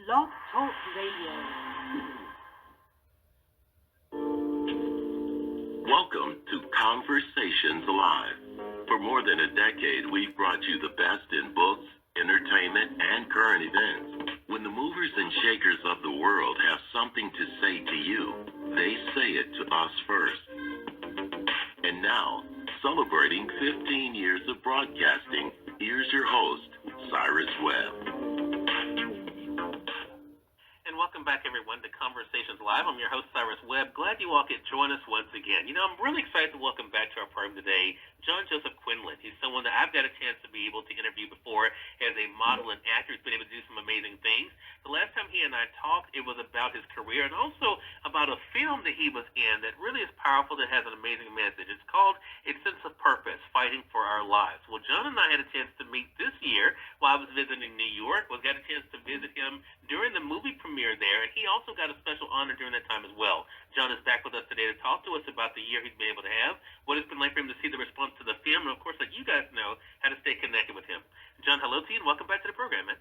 Blog Talk Radio. Welcome to Conversations Live. For more than a decade, we've brought you the best in books, entertainment, and current events. When the movers and shakers of the world have something to say to you, they say it to us first. And now, celebrating 15 years of broadcasting, here's your host, Cyrus Webb. And welcome back, everyone, to Conversations Live. I'm your host, Cyrus Webb. Glad you all could join us once again. You know, I'm really excited to welcome back to our program today John Joseph Quinlan. He's someone that I've got a chance to be able to interview before as a model and actor. He's been able to do some amazing things. The last time he and I talked, it was about his career and also about a film that he was in that really is powerful, that has an amazing message. It's called A Sense of Purpose, Fighting for Our Lives. Well, John and I had a chance to meet this year while I was visiting New York. We got a chance to visit him during the movie premiere there, and he also got a special honor during that time as well. John is back with us today to talk to us about the year he's been able to have, what it's been like for him to see the response to the film, and of course, like you guys know, how to stay connected with him. John, hello to you, and welcome back to the program, man.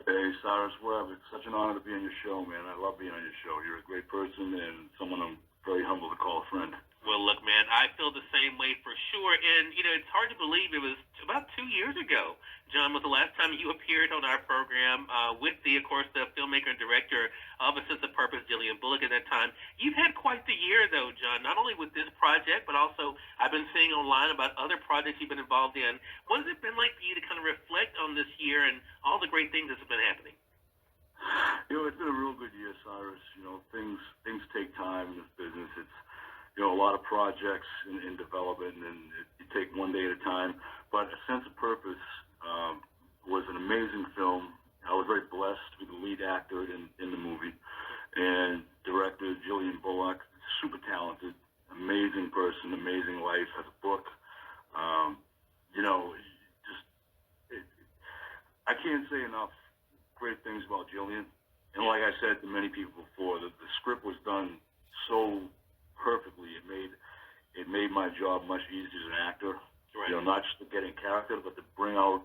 Hey, Cyrus Webb, it's such an honor to be on your show, man. I love being on your show. You're a great person and someone I'm very humble to call a friend. Well, look, man, I feel the same way for sure. And, you know, it's hard to believe it was about 2 years ago, John, was the last time you appeared on our program with of course, the filmmaker and director of A Sense of Purpose, Jillian Bullock, at that time. You've had quite the year, though, John, not only with this project, but also I've been seeing online about other projects you've been involved in. What has it been like for you to kind of reflect on this year and all the great things that's been happening? You know, it's been a real good year, Cyrus. You know, things take time in this business. It's, you know, a lot of projects in development, and you take one day at a time. But A Sense of Purpose was an amazing film. I was very blessed to be the lead actor in the movie. And director Jillian Bullock, super talented, amazing person, amazing life, has a book. You know, I can't say enough great things about Jillian. And like I said to many people before, the script was done so perfectly. It made my job much easier as an actor. Right. You know, not just to get in character, but to bring out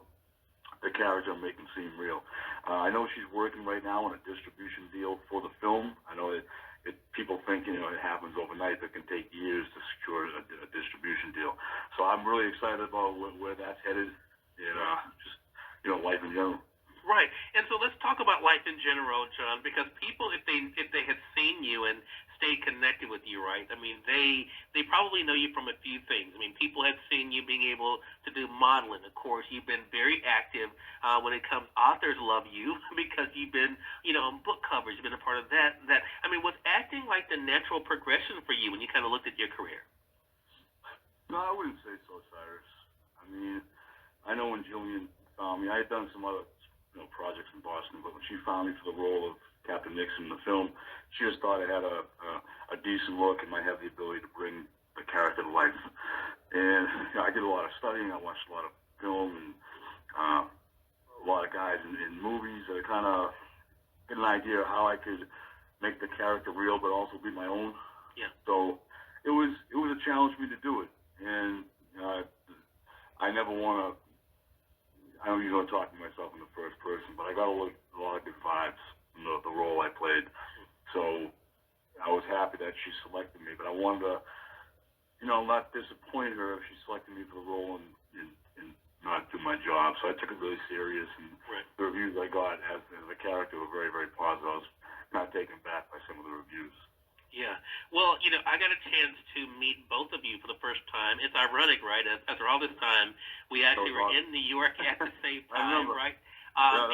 the character and make him seem real. I know she's working right now on a distribution deal for the film. I know that people think, you know, it happens overnight, but it can take years to secure a distribution deal. So I'm really excited about where that's headed, and just, you know, life in general. Right, and so let's talk about life in general, John, because people, if they had seen you and stayed connected with you, right, I mean, they probably know you from a few things. I mean, people have seen you being able to do modeling. Of course, you've been very active when it comes, authors love you because you've been, you know, on book covers, you've been a part of that. I mean, was acting like the natural progression for you when you kind of looked at your career? No, I wouldn't say so, Cyrus. I mean, I know when Jillian found me, I had done some other projects in Boston, but when she found me for the role of Captain Nixon in the film, she just thought I had a decent look and might have the ability to bring the character to life. And you know, I did a lot of studying. I watched a lot of film and a lot of guys in movies that kind of get an idea of how I could make the character real, but also be my own. Yeah. So it was a challenge for me to do it, and I never want to. I don't usually talk to myself in the first person, but I got a lot of good vibes from the role I played. So I was happy that she selected me, but I wanted to, you know, not disappoint her if she selected me for the role and not do my job. So I took it really serious, and right. The reviews I got as a character were very, very positive. I was not taken back by some of the reviews. Yeah. Well, you know, I got a chance to meet both of you for the first time. It's ironic, right? After all this time, we actually were in New York at the same time, right? At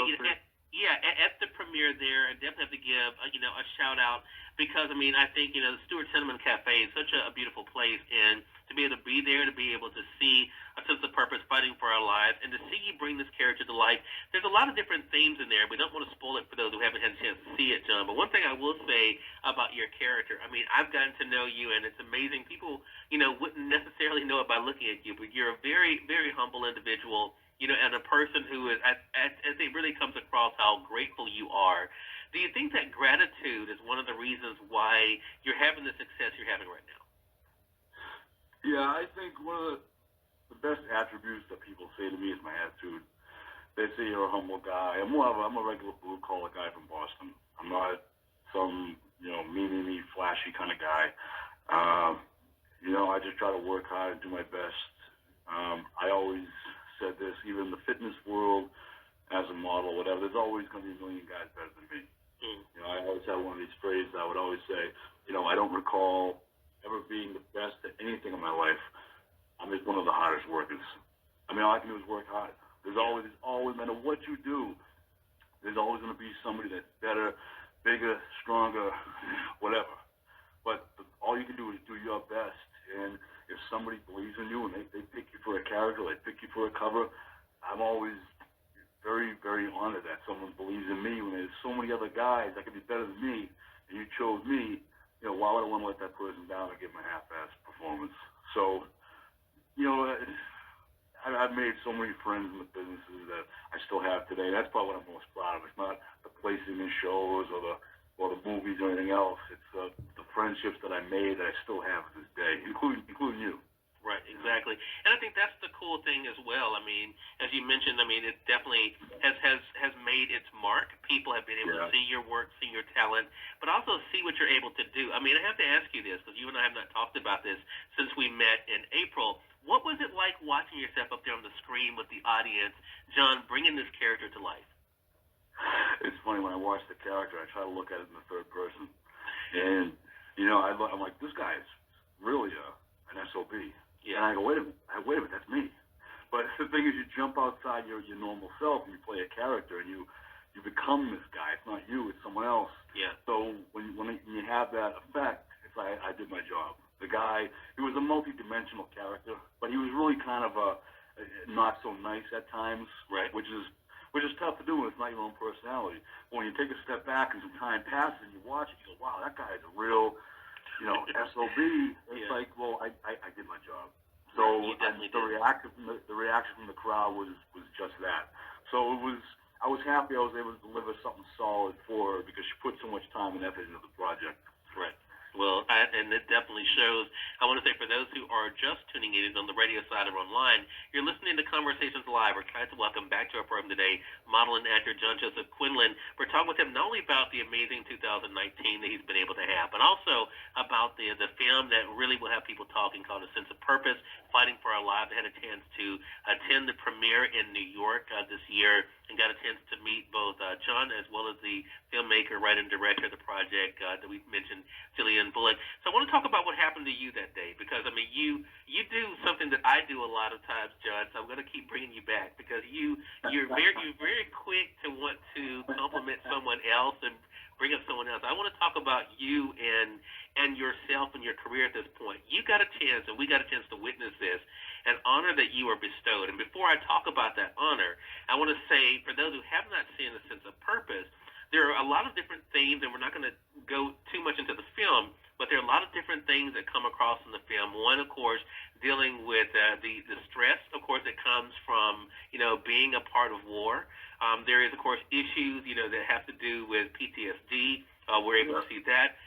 the premiere there, I definitely have to give, a shout out because, I mean, I think, the Stewart Cinnamon Cafe is such a beautiful place, and to be able to be there, to be able to see A Sense of Purpose, Fighting for Our Lives, and to see you bring this character to life, there's a lot of different themes in there. We don't want to spoil it for those who haven't had a chance to see it, John, but one thing I will say about your character, I mean, I've gotten to know you, and it's amazing. People, wouldn't necessarily know it by looking at you, but you're a very, very humble individual, and a person who is, as it really comes across how grateful you are. Do you think that gratitude is one of the reasons why you're having the success you're having right now? Yeah, I think one of the best attributes that people say to me is my attitude. They say you're a humble guy. I'm a regular blue-collar guy from Boston. guy. I just try to work hard and do my best. I always said this, even in the fitness world, as a model, whatever, there's always going to be a million guys better than me. I always have one of these phrases I would always say, I don't recall ever being the best at anything in my life. I'm just one of the hardest workers. All I can do is work hard. There's always, no matter what you do, there's always going to be somebody that's better, bigger, stronger, whatever. But all you can do is do your best. And if somebody believes in you and they pick you for a character, they pick you for a cover, I'm always very, very honored that someone believes in me when there's so many other guys that could be better than me, and you chose me. Why would I want to let that person down and give them a half-ass performance? So, I've made so many friends in the businesses that I still have today. That's probably what I'm most proud of. It's not the placing in shows or the movies or anything else. It's the friendships that I made that I still have to this day, including you. Right, exactly. And I think that's the cool thing as well. As you mentioned, it definitely has made its mark. People have been able to see your work, see your talent, but also see what you're able to do. I have to ask you this, because you and I have not talked about this since we met in April. What was it like watching yourself up there on the screen with the audience, John, bringing this character to life? It's funny, when I watch the character, I try to look at it in the third person. And, I'm like, this guy is really an SOB. Yeah. And I go, wait a minute, that's me. But the thing is, you jump outside your normal self and you play a character and you become this guy. It's not you, it's someone else. Yeah. So when you have that effect, it's like I did my job. The guy, he was a multi-dimensional character, but he was really kind of not so nice at times, right? Which is tough to do when it's not your own personality. When you take a step back and some time passes and you watch it, you go, wow, that guy is a real SOB. It's like, well, I did my job. So the reaction from the crowd was just that. So I was happy I was able to deliver something solid for her because she put so much time and effort into the project. Right. Well, and it definitely shows. I want to say, for those who are just tuning in on the radio side or online, you're listening to Conversations Live. We're excited to welcome back to our program today model and actor John Joseph Quinlan. We're talking with him not only about the amazing 2019 that he's been able to have, but also about the film that really will have people talking, called A Sense of Purpose, Fighting for Our Lives. I had a chance to attend the premiere in New York this year and got a chance to meet both John as well as the filmmaker, writer, and director of the project that we mentioned, Jillian Bullock. So I want to talk about what happened to you that day, because you do something that I do a lot of times, John. So I'm going to keep bringing you back, because you're very quick to want to compliment someone else and bring up someone else. I want to talk about you and yourself and your career at this point. You got a chance, and we got a chance to witness this, an honor that you were bestowed. And before I talk about that honor, I want to say, for those who have not seen A Sense of Purpose, there are a lot of different themes, and we're not going to go too much into the film, but there are a lot of different things that come across in the film. One, of course, dealing with the stress, of course, that comes from, being a part of war. There is, of course, issues, that have to do with PTSD. We're able to see that.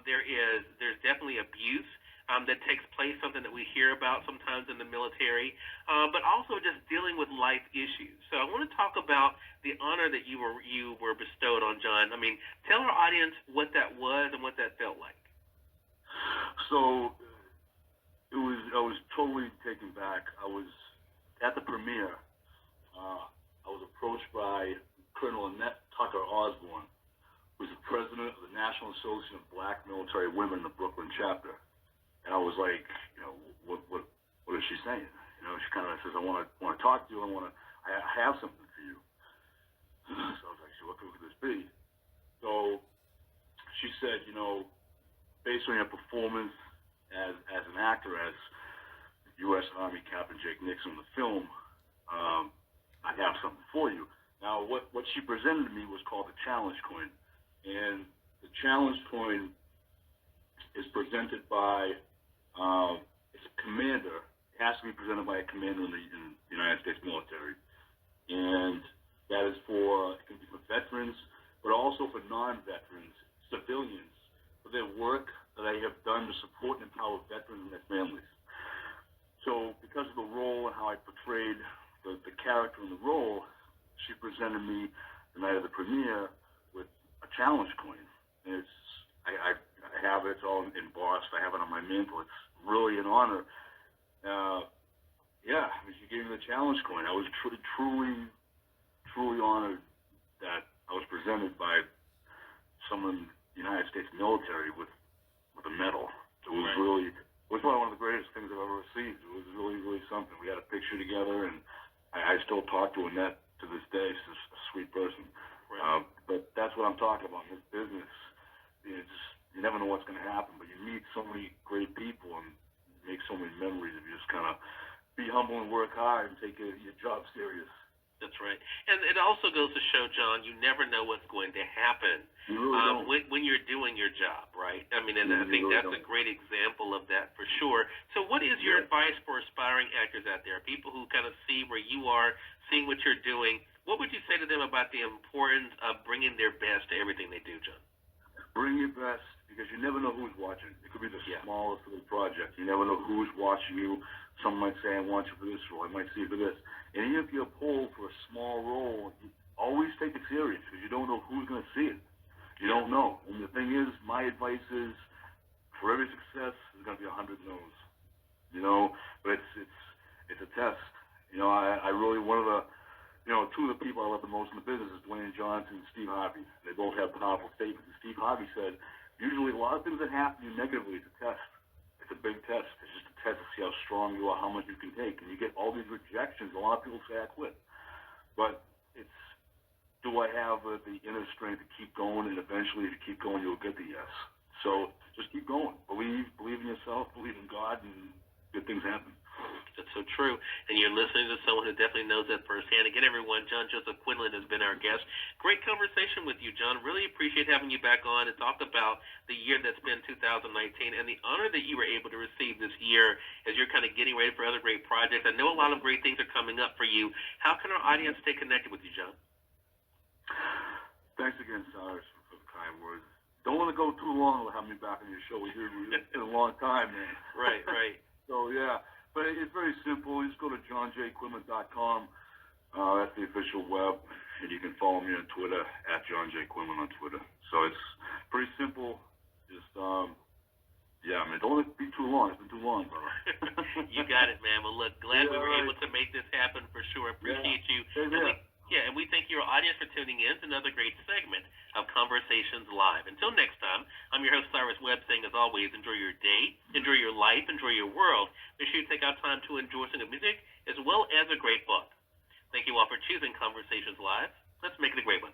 There's definitely abuse that takes place, something that we hear about sometimes in the military, but also just dealing with life issues. So I want to talk about the honor that you were bestowed on, John. Tell our audience what that was and what that felt like. So I was totally taken back. I was at the premiere. I was approached by Colonel Annette Tucker Osborne, who's the president of the National Association of Black Military Women in the Brooklyn chapter. And I was like, what is she saying? She kind of says, I want to talk to you. I have something for you. So I was like, what could this be? So she said, based on your performance as an actor, as U.S. Army Captain Jake Nixon in the film, I have something for you. Now, what she presented to me was called the Challenge Coin. And the Challenge Coin is presented by it's a commander. It has to be presented by a commander in the United States military. And that is it can be for veterans, but also for non-veterans, civilians, for their work that they have done to support and empower veterans and their families. So because of the role and how I portrayed the character in the role, she presented me the night of the premiere with a challenge coin. And I have it. It's all embossed. I have it on my mantle. It's really an honor. Yeah, she gave me the challenge coin. I was truly honored that I was presented by someone in the United States military with a medal. It was really, it was probably one of the greatest things I've ever received. It was really something. We had a picture together, and I still talk to Annette to this day. She's a sweet person. Right. But that's what I'm talking about in this business. You never know what's going to happen, but you meet so many great people and make so many memories if you just kind of be humble and work hard and take your job serious. That's right. And it also goes to show, John, you never know what's going to happen You really don't. when you're doing your job, right? I mean, and I think really that's don't. a great example of that for sure. So what is your advice for aspiring actors out there, people who kind of see where you are, seeing what you're doing? What would you say to them about the importance of bringing their best to everything they do, John? Bring your best, because you never know who's watching. It could be the Yeah. smallest little project. You never know who's watching you. Someone might say, I want you for this role. I might see you for this. And even if you're pulled for a small role, you always take it serious, because you don't know who's going to see it. You don't know. And the thing is, my advice is, for every success, there's going to be 100 no's. You know, but it's a test. You know, I really, one of the, you know, two of the people I love the most in the business is Dwayne Johnson and Steve Harvey. They both have powerful statements. And Steve Harvey said, usually a lot of things that happen to you negatively is a test. It's a big test. It's just a test to see how strong you are, how much you can take. And you get all these rejections. A lot of people say, I quit. But it's, do I have the inner strength to keep going? And eventually, if you keep going, you'll get the yes. So just keep going. Believe in yourself, believe in God, and good things happen. That's so true. And you're listening to someone who definitely knows that firsthand. Again, everyone, John Joseph Quinlan has been our guest. Great conversation with you, John. Really appreciate having you back on and talk about the year that's been 2019 and the honor that you were able to receive this year as you're kind of getting ready for other great projects. I know a lot of great things are coming up for you. How can our audience stay connected with you, John? Thanks again, Cyrus, for the kind words. Don't want to go too long with having me back on your show. It's been a long time, man. Right. So, yeah. But it's very simple. You just go to johnjquinlan.com. That's the official web. And you can follow me on Twitter, at John J. Quinlan on Twitter. So it's pretty simple. Just, yeah, man, don't let it be too long. It's been too long, brother. You got it, man. Well, look, glad we were able to make this happen for sure. Appreciate you. And we thank your audience for tuning in to another great segment of Conversations Live. Until next time, I'm your host, Cyrus Webb, saying, as always, enjoy your day, enjoy your life, enjoy your world. Make sure you take out time to enjoy some good music as well as a great book. Thank you all for choosing Conversations Live. Let's make it a great one.